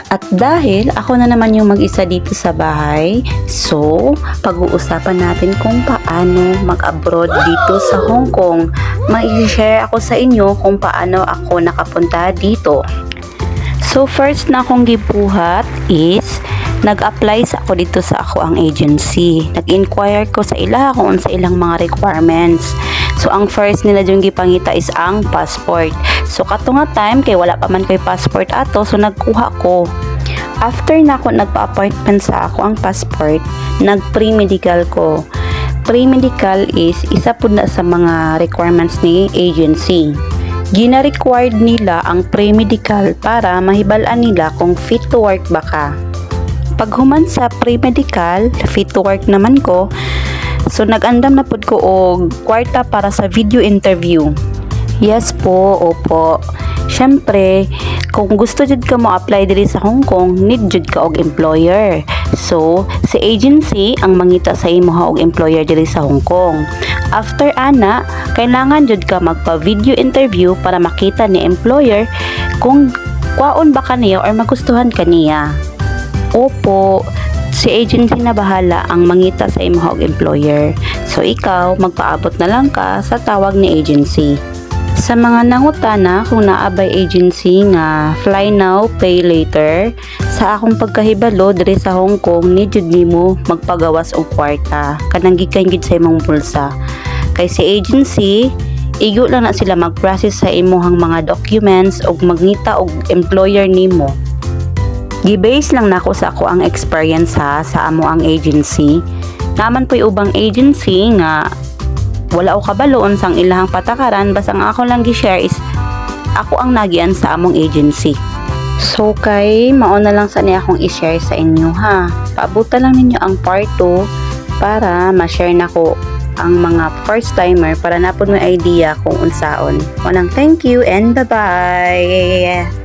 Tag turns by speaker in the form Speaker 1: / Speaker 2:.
Speaker 1: At dahil ako na naman yung mag-isa dito sa bahay, so pag-uusapan natin kung paano mag-abroad dito sa Hong Kong. Mai-share ako sa inyo kung paano ako nakapunta dito. So first na akong gibuhat is nag-apply sa ako dito sa ako ang agency. Nag-inquire ko sa ila kung sa ilang mga requirements. So ang first nila yung gipangita is ang passport. So kato nga time kay wala pa man ko'y passport ato, so nagkuha ko. After na ako nagpa-appointment sa ako ang passport, nag-pre-medical ko. Pre-medical is isa po na sa mga requirements ni agency. Gina-required nila ang pre-medical para mahibalaan nila kung fit to work ba ka. Pag human sa pre-medical, fit to work naman ko, so nag-andam na pod ko og kwarta para sa video interview. Yes po, opo. Syempre, kung gusto jud ka mo apply diri sa Hong Kong, need jud ka og employer. So, si agency ang mangita sa imo og employer diri sa Hong Kong. After ana, kailangan jud ka magpa-video interview para makita ni employer kung kwaon ba kaniya or magustuhan kaniya. Opo, si agency na bahala ang mangita sa imo og employer. So ikaw, magpaabot na lang ka sa tawag ni agency. Sa mga nangutana kung naabay agency nga fly now, pay later, sa akong pagkahibalo diri sa Hong Kong, ni jud nimo magpagawas og kwarta kanang gikan gid sa imong bulsa. Kay si agency, igo lang na sila mag-process sa imuhang mga documents og magngita og employer nimo. Gibase lang nako sa ako ang experience ha, sa amo ang agency. Naman po'y ubang agency nga wala o kabaloon sang ilahang patakaran, basta ang ako lang gi-share is ako ang nagian sa among agency. So kay mao na lang sa niya akong i-share sa inyo ha. Paabutan lang ninyo ang part 2 para ma-share nako ang mga first timer para napod mo idea kung unsaon. Unang thank you and bye-bye.